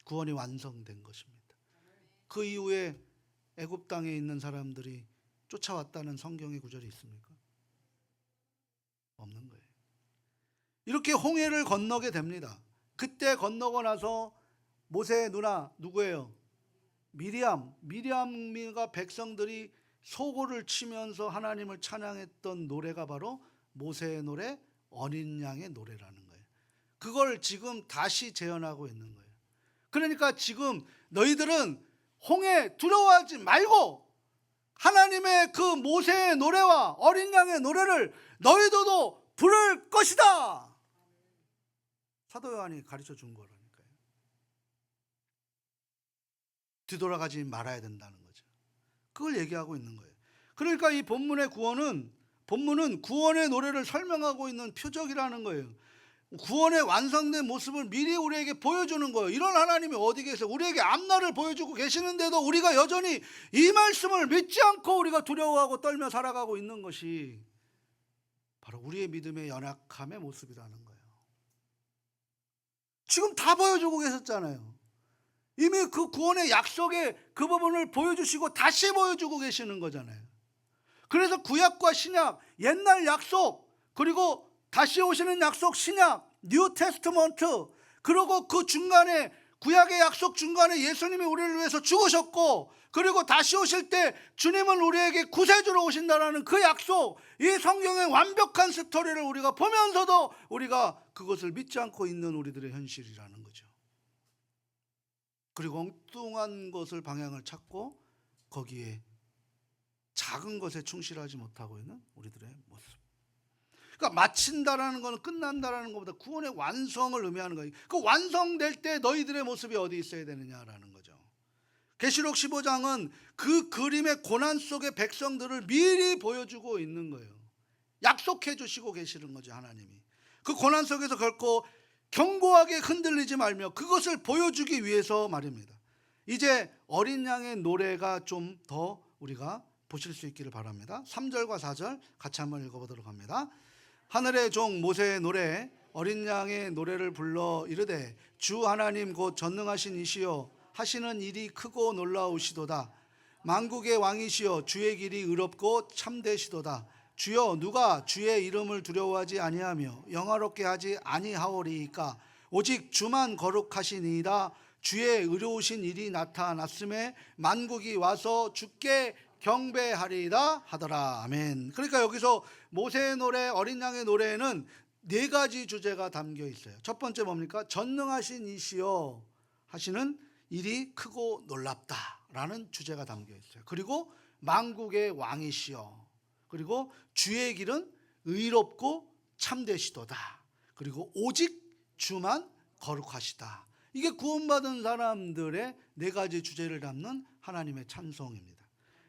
구원이 완성된 것입니다. 그 이후에 애굽 땅에 있는 사람들이 쫓아왔다는 성경의 구절이 있습니까? 없는 거예요. 이렇게 홍해를 건너게 됩니다. 그때 건너고 나서 모세의 누나 누구예요? 미리암과 백성들이 소고를 치면서 하나님을 찬양했던 노래가 바로 모세의 노래, 어린 양의 노래라는 거예요. 그걸 지금 다시 재현하고 있는 거예요. 그러니까 지금 너희들은 홍해 두려워하지 말고 하나님의 그 모세의 노래와 어린 양의 노래를 너희들도 부를 것이다. 사도 요한이 가르쳐 준 거라니까요. 뒤돌아가지 말아야 된다는 거죠. 그걸 얘기하고 있는 거예요. 그러니까 이 본문은 구원의 노래를 설명하고 있는 표적이라는 거예요. 구원의 완성된 모습을 미리 우리에게 보여주는 거예요. 이런 하나님이 어디 계세요? 우리에게 앞날을 보여주고 계시는데도 우리가 여전히 이 말씀을 믿지 않고 우리가 두려워하고 떨며 살아가고 있는 것이 바로 우리의 믿음의 연약함의 모습이라는 거예요. 지금 다 보여주고 계셨잖아요. 이미 그 구원의 약속의 그 부분을 보여주시고 다시 보여주고 계시는 거잖아요. 그래서 구약과 신약, 옛날 약속, 그리고 다시 오시는 약속 신약, 뉴 테스트먼트, 그리고 그 중간에 구약의 약속 중간에 예수님이 우리를 위해서 죽으셨고, 그리고 다시 오실 때 주님은 우리에게 구세주로 오신다라는 그 약속, 이 성경의 완벽한 스토리를 우리가 보면서도 우리가 그것을 믿지 않고 있는 우리들의 현실이라는 거죠. 그리고 엉뚱한 것을 방향을 찾고 거기에 작은 것에 충실하지 못하고 있는 우리들의 모습. 그러니까 마친다라는 것은 끝난다라는 것보다 구원의 완성을 의미하는 거예요. 그 완성될 때 너희들의 모습이 어디 있어야 되느냐라는 거죠. 계시록 15장은 그 그림의 고난 속의 백성들을 미리 보여주고 있는 거예요. 약속해 주시고 계시는 거죠, 하나님이. 그 고난 속에서 결코 견고하게 흔들리지 말며 그것을 보여주기 위해서 말입니다. 이제 어린 양의 노래가 좀 더 우리가 보실 수 있기를 바랍니다. 3절과 4절 같이 한번 읽어보도록 합니다. 하늘의 종 모세의 노래, 어린 양의 노래를 불러 이르되 주 하나님 곧 전능하신 이시여 하시는 일이 크고 놀라우시도다. 만국의 왕이시여 주의 길이 의롭고 참되시도다. 주여 누가 주의 이름을 두려워하지 아니하며 영화롭게 하지 아니하오리이까. 오직 주만 거룩하시니이다. 주의 의로우신 일이 나타났음에 만국이 와서 주께 경배하리이다 하더라. 아멘. 그러니까 여기서 모세의 노래, 어린 양의 노래에는 네 가지 주제가 담겨 있어요. 첫 번째 뭡니까? 전능하신 이시여 하시는 일이 크고 놀랍다라는 주제가 담겨 있어요. 그리고 만국의 왕이시여, 그리고 주의 길은 의롭고 참되시도다. 그리고 오직 주만 거룩하시다. 이게 구원받은 사람들의 네 가지 주제를 담는 하나님의 찬송입니다.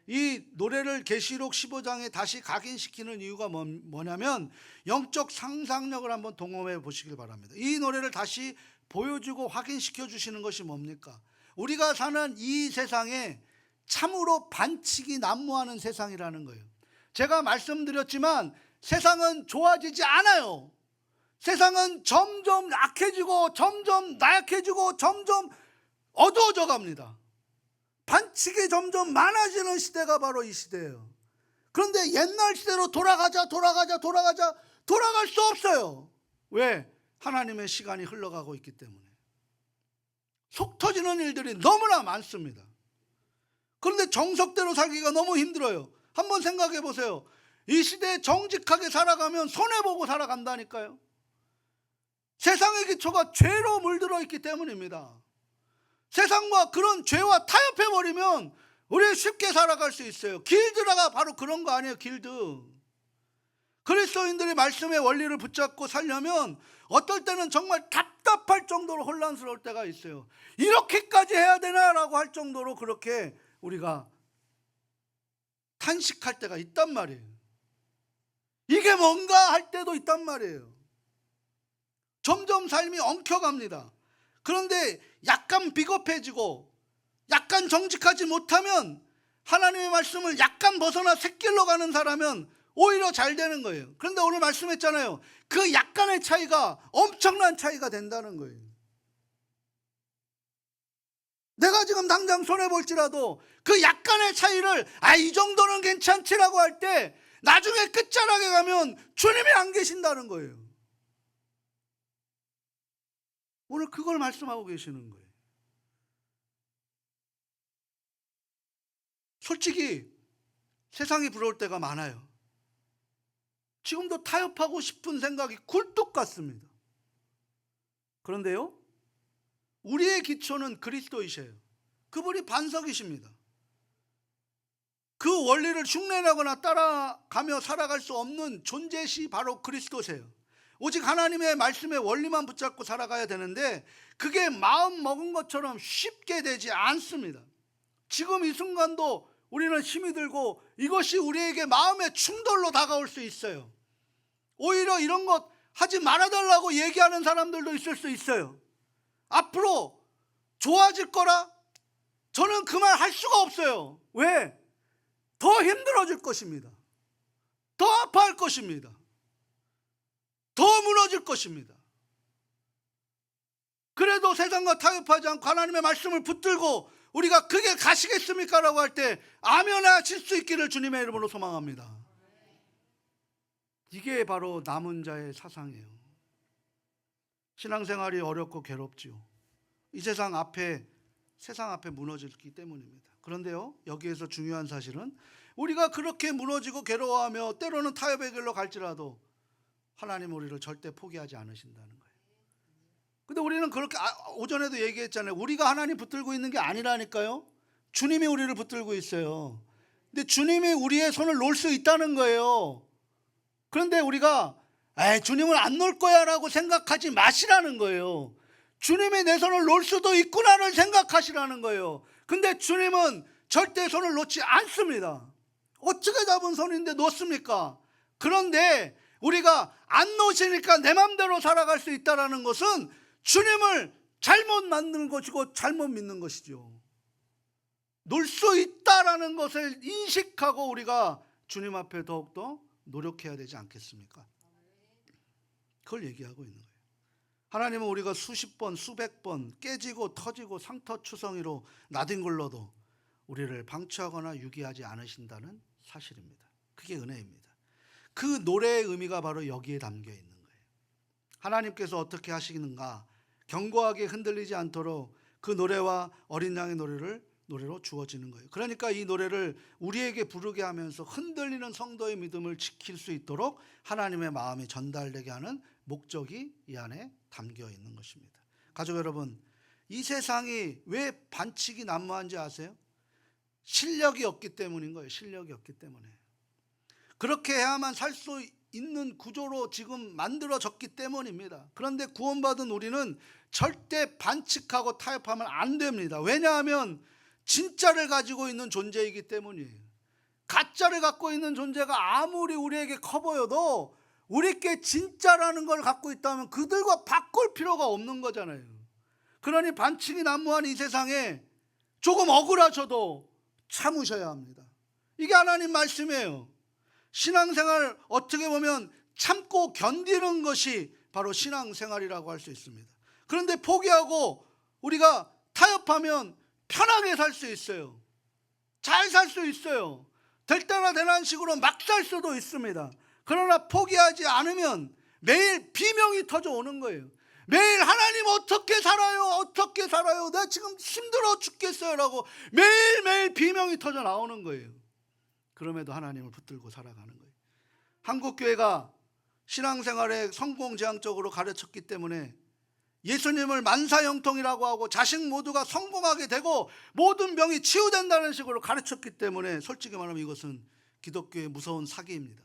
이 노래를 계시록 15장에 다시 각인시키는 이유가 뭐냐면 영적 상상력을 한번 동원해 보시길 바랍니다. 이 노래를 다시 보여주고 확인시켜 주시는 것이 뭡니까? 우리가 사는 이 세상에 참으로 반칙이 난무하는 세상이라는 거예요. 제가 말씀드렸지만 세상은 좋아지지 않아요. 세상은 점점 악해지고 점점 나약해지고 점점 어두워져 갑니다. 반칙이 점점 많아지는 시대가 바로 이 시대예요. 그런데 옛날 시대로 돌아갈 수 없어요. 왜? 하나님의 시간이 흘러가고 있기 때문에. 속 터지는 일들이 너무나 많습니다. 그런데 정석대로 살기가 너무 힘들어요. 한번 생각해 보세요. 이 시대에 정직하게 살아가면 손해보고 살아간다니까요. 세상의 기초가 죄로 물들어 있기 때문입니다. 세상과 그런 죄와 타협해버리면 우리 쉽게 살아갈 수 있어요. 길드라가 바로 그런 거 아니에요. 길드. 그리스도인들이 말씀의 원리를 붙잡고 살려면 어떨 때는 정말 답답할 정도로 혼란스러울 때가 있어요. 이렇게까지 해야 되나라고 할 정도로 그렇게 우리가 탄식할 때가 있단 말이에요. 이게 뭔가 할 때도 있단 말이에요. 점점 삶이 엉켜갑니다. 그런데 약간 비겁해지고 약간 정직하지 못하면 하나님의 말씀을 약간 벗어나 샛길로 가는 사람은 오히려 잘 되는 거예요. 그런데 오늘 말씀했잖아요. 그 약간의 차이가 엄청난 차이가 된다는 거예요. 내가 지금 당장 손해볼지라도 그 약간의 차이를 이 정도는 괜찮지라고 할 때 나중에 끝자락에 가면 주님이 안 계신다는 거예요. 오늘 그걸 말씀하고 계시는 거예요. 솔직히 세상이 부러울 때가 많아요. 지금도 타협하고 싶은 생각이 굴뚝 같습니다. 그런데요, 우리의 기초는 그리스도이세요. 그분이 반석이십니다. 그 원리를 흉내내거나 따라가며 살아갈 수 없는 존재시 바로 그리스도세요. 오직 하나님의 말씀의 원리만 붙잡고 살아가야 되는데 그게 마음 먹은 것처럼 쉽게 되지 않습니다. 지금 이 순간도 우리는 힘이 들고 이것이 우리에게 마음의 충돌로 다가올 수 있어요. 오히려 이런 것 하지 말아달라고 얘기하는 사람들도 있을 수 있어요. 앞으로 좋아질 거라? 저는 그 말 할 수가 없어요. 왜? 더 힘들어질 것입니다. 더 아파할 것입니다. 더 무너질 것입니다. 그래도 세상과 타협하지 않고 하나님의 말씀을 붙들고 우리가 그 길 가시겠습니까? 라고 할 때 아멘 하실 수 있기를 주님의 이름으로 소망합니다. 이게 바로 남은 자의 사상이에요. 신앙생활이 어렵고 괴롭지요. 이 세상 앞에 무너졌기 때문입니다. 그런데요, 여기에서 중요한 사실은 우리가 그렇게 무너지고 괴로워하며 때로는 타협의 길로 갈지라도 하나님 우리를 절대 포기하지 않으신다는 거예요. 근데 우리는 그렇게 오전에도 얘기했잖아요. 우리가 하나님 붙들고 있는 게 아니라니까요. 주님이 우리를 붙들고 있어요. 근데 주님이 우리의 손을 놓을 수 있다는 거예요. 그런데 우리가 주님을 안 놓을 거야 라고 생각하지 마시라는 거예요. 주님이 내 손을 놓을 수도 있구나를 생각하시라는 거예요. 근데 주님은 절대 손을 놓지 않습니다. 어떻게 잡은 손인데 놓습니까? 그런데 우리가 안 놓으시니까 내 맘대로 살아갈 수 있다는 것은 주님을 잘못 만드는 것이고 잘못 믿는 것이죠. 놓을 수 있다라는 것을 인식하고 우리가 주님 앞에 더욱더 노력해야 되지 않겠습니까? 그걸 얘기하고 있는 거예요. 하나님은 우리가 수십 번, 수백 번 깨지고 터지고 상터추성이로 나뒹굴러도 우리를 방치하거나 유기하지 않으신다는 사실입니다. 그게 은혜입니다. 그 노래의 의미가 바로 여기에 담겨 있는 거예요. 하나님께서 어떻게 하시는가 견고하게 흔들리지 않도록 그 노래와 어린 양의 노래로 주어지는 거예요. 그러니까 이 노래를 우리에게 부르게 하면서 흔들리는 성도의 믿음을 지킬 수 있도록 하나님의 마음이 전달되게 하는 목적이 이 안에 담겨 있는 것입니다. 가족 여러분, 이 세상이 왜 반칙이 난무한지 아세요? 실력이 없기 때문인 거예요. 실력이 없기 때문에. 그렇게 해야만 살 수 있는 구조로 지금 만들어졌기 때문입니다. 그런데 구원받은 우리는 절대 반칙하고 타협하면 안 됩니다. 왜냐하면 진짜를 가지고 있는 존재이기 때문이에요. 가짜를 갖고 있는 존재가 아무리 우리에게 커 보여도 우리께 진짜라는 걸 갖고 있다면 그들과 바꿀 필요가 없는 거잖아요. 그러니 반칙이 난무한 이 세상에 조금 억울하셔도 참으셔야 합니다. 이게 하나님 말씀이에요. 신앙생활 어떻게 보면 참고 견디는 것이 바로 신앙생활이라고 할 수 있습니다. 그런데 포기하고 우리가 타협하면 편하게 살 수 있어요. 잘 살 수 있어요. 될 때나 되는 식으로 막 살 수도 있습니다. 그러나 포기하지 않으면 매일 비명이 터져오는 거예요. 매일 하나님 어떻게 살아요? 어떻게 살아요? 나 지금 힘들어 죽겠어요 라고 매일매일 비명이 터져 나오는 거예요. 그럼에도 하나님을 붙들고 살아가는 거예요. 한국교회가 신앙생활에 성공지향적으로 가르쳤기 때문에 예수님을 만사형통이라고 하고 자식 모두가 성공하게 되고 모든 병이 치유된다는 식으로 가르쳤기 때문에 솔직히 말하면 이것은 기독교의 무서운 사기입니다.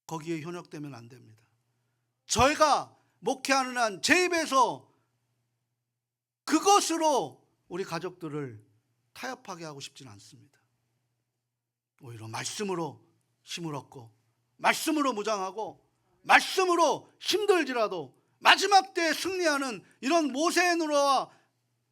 거기에 현혹되면 안 됩니다. 저희가 목회하는 한 제 입에서 그것으로 우리 가족들을 타협하게 하고 싶지는 않습니다. 오히려 말씀으로 힘을 얻고 말씀으로 무장하고 말씀으로 힘들지라도 마지막 때에 승리하는 이런 모세의 노래와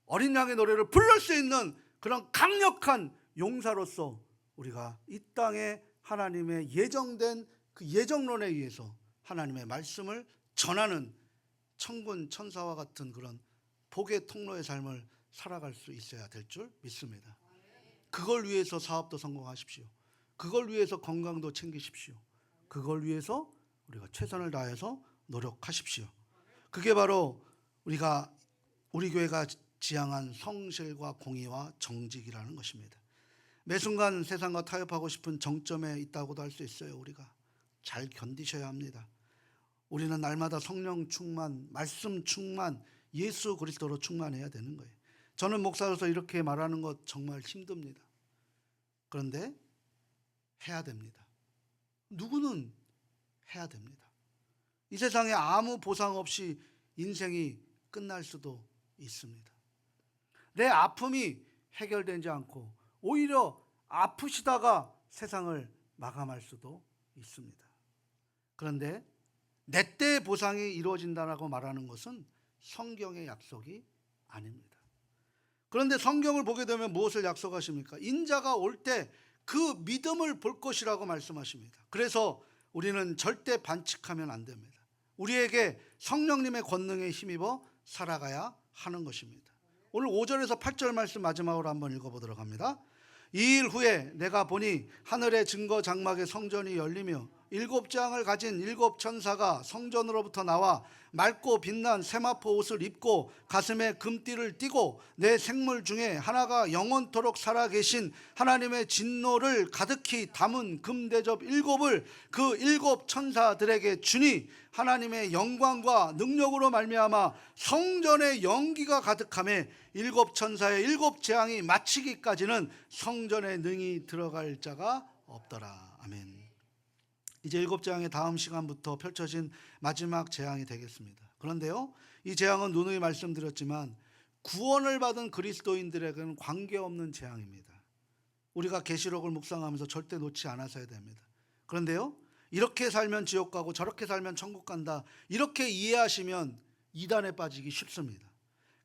어린 양의 노래를 부를 수 있는 그런 강력한 용사로서 우리가 이 땅에 하나님의 예정된 그 예정론에 의해서 하나님의 말씀을 전하는 천군 천사와 같은 그런 복의 통로의 삶을 살아갈 수 있어야 될 줄 믿습니다. 그걸 위해서 사업도 성공하십시오. 그걸 위해서 건강도 챙기십시오. 그걸 위해서 우리가 최선을 다해서 노력하십시오. 그게 바로 우리 교회가 지향한 성실과 공의와 정직이라는 것입니다. 매 순간 세상과 타협하고 싶은 정점에 있다고도 할 수 있어요. 우리가 잘 견디셔야 합니다. 우리는 날마다 성령 충만, 말씀 충만, 예수 그리스도로 충만해야 되는 거예요. 저는 목사로서 이렇게 말하는 것 정말 힘듭니다. 그런데 해야 됩니다. 누구는 해야 됩니다. 이 세상에 아무 보상 없이 인생이 끝날 수도 있습니다. 내 아픔이 해결되지 않고 오히려 아프시다가 세상을 마감할 수도 있습니다. 그런데 내 때의 보상이 이루어진다라고 말하는 것은 성경의 약속이 아닙니다. 그런데 성경을 보게 되면 무엇을 약속하십니까? 인자가 올 때 그 믿음을 볼 것이라고 말씀하십니다. 그래서 우리는 절대 반칙하면 안 됩니다. 우리에게 성령님의 권능에 힘입어 살아가야 하는 것입니다. 오늘 5절에서 8절 말씀 마지막으로 한번 읽어보도록 합니다. 2일 후에 내가 보니 하늘의 증거 장막의 성전이 열리며 7장을 가진 7 천사가 성전으로부터 나와 맑고 빛난 세마포 옷을 입고 가슴에 금띠를 띠고 내 생물 중에 하나가 영원토록 살아계신 하나님의 진노를 가득히 담은 금대접 7을 그 7 천사들에게 주니 하나님의 영광과 능력으로 말미암아 성전의 연기가 가득하며 7 천사의 7 재앙이 마치기까지는 성전에 능히 들어갈 자가 없더라. 아멘. 이제 7 재앙의 다음 시간부터 펼쳐진 마지막 재앙이 되겠습니다. 그런데요, 이 재앙은 누누이 말씀드렸지만 구원을 받은 그리스도인들에게는 관계없는 재앙입니다. 우리가 계시록을 묵상하면서 절대 놓지 않아서야 됩니다. 그런데요, 이렇게 살면 지옥 가고 저렇게 살면 천국 간다, 이렇게 이해하시면 이단에 빠지기 쉽습니다.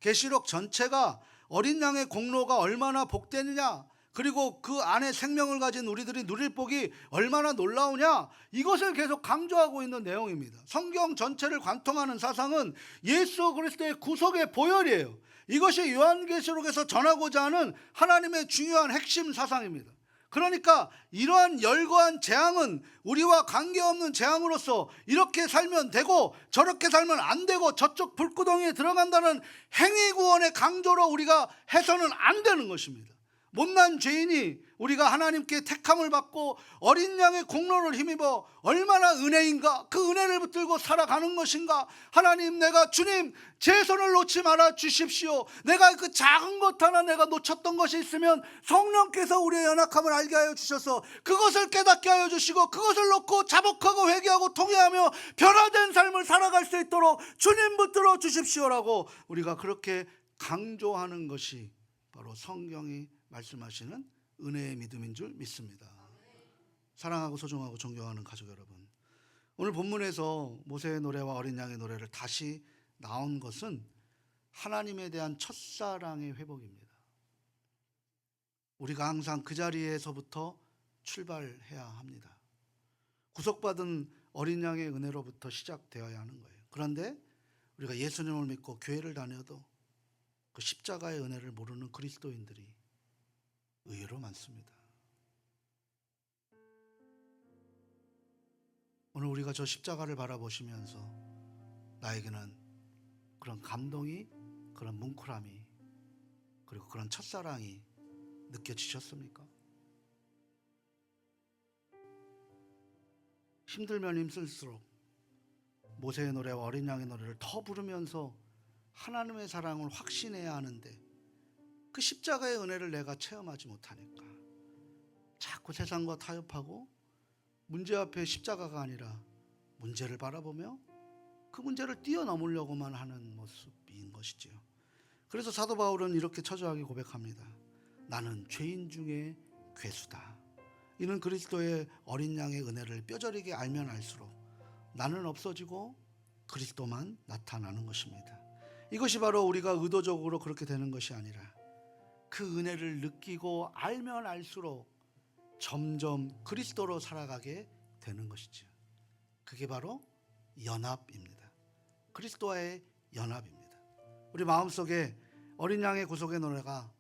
계시록 전체가 어린 양의 공로가 얼마나 복되느냐, 그리고 그 안에 생명을 가진 우리들이 누릴 복이 얼마나 놀라우냐, 이것을 계속 강조하고 있는 내용입니다. 성경 전체를 관통하는 사상은 예수 그리스도의 구속의 보혈이에요. 이것이 요한계시록에서 전하고자 하는 하나님의 중요한 핵심 사상입니다. 그러니까 이러한 열거한 재앙은 우리와 관계없는 재앙으로서 이렇게 살면 되고 저렇게 살면 안 되고 저쪽 불구덩이에 들어간다는 행위구원의 강조로 우리가 해서는 안 되는 것입니다. 못난 죄인이 우리가 하나님께 택함을 받고 어린 양의 공로를 힘입어 얼마나 은혜인가, 그 은혜를 붙들고 살아가는 것인가. 하나님, 내가 주님 제 손을 놓지 말아 주십시오. 내가 그 작은 것 하나 내가 놓쳤던 것이 있으면 성령께서 우리의 연약함을 알게 하여 주셔서 그것을 깨닫게 하여 주시고 그것을 놓고 자복하고 회개하고 통회하며 변화된 삶을 살아갈 수 있도록 주님 붙들어 주십시오라고 우리가 그렇게 강조하는 것이 바로 성경이 말씀하시는 은혜의 믿음인 줄 믿습니다. 사랑하고 소중하고 존경하는 가족 여러분, 오늘 본문에서 모세의 노래와 어린 양의 노래를 다시 나온 것은 하나님에 대한 첫사랑의 회복입니다. 우리가 항상 그 자리에서부터 출발해야 합니다. 구속받은 어린 양의 은혜로부터 시작되어야 하는 거예요. 그런데 우리가 예수님을 믿고 교회를 다녀도 그 십자가의 은혜를 모르는 그리스도인들이 의외로 많습니다. 오늘 우리가 저 십자가를 바라보시면서 나에게는 그런 감동이, 그런 뭉클함이, 그리고 그런 첫사랑이 느껴지셨습니까? 힘들면 힘쓸수록 모세의 노래와 어린 양의 노래를 더 부르면서 하나님의 사랑을 확신해야 하는데 그 십자가의 은혜를 내가 체험하지 못하니까 자꾸 세상과 타협하고 문제 앞에 십자가가 아니라 문제를 바라보며 그 문제를 뛰어넘으려고만 하는 모습인 것이지요. 그래서 사도 바울은 이렇게 처절하게 고백합니다. 나는 죄인 중에 괴수다. 이는 그리스도의 어린 양의 은혜를 뼈저리게 알면 알수록 나는 없어지고 그리스도만 나타나는 것입니다. 이것이 바로 우리가 의도적으로 그렇게 되는 것이 아니라 그 은혜를 느끼고 알면 알수록 점점 그리스도로 살아가게 되는 것이죠. 그게 바로 연합입니다. 그리스도와의 연합입니다. 우리 마음속에 어린 양의 구속의 노래가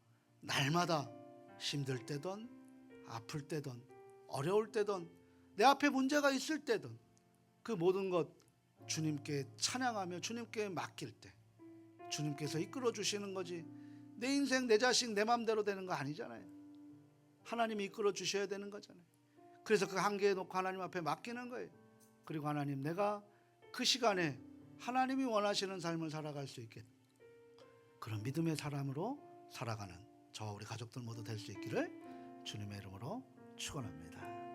날마다 힘들 때든 아플 때든 어려울 때든 내 앞에 문제가 있을 때든 그 모든 것 주님께 찬양하며 주님께 맡길 때 주님께서 이끌어 주시는 거지, 내 인생 내 자식 내 맘대로 되는 거 아니잖아요. 하나님이 이끌어 주셔야 되는 거잖아요. 그래서 그 한계에 놓고 하나님 앞에 맡기는 거예요. 그리고 하나님, 내가 그 시간에 하나님이 원하시는 삶을 살아갈 수 있게 그런 믿음의 사람으로 살아가는 저와 우리 가족들 모두 될 수 있기를 주님의 이름으로 축원합니다.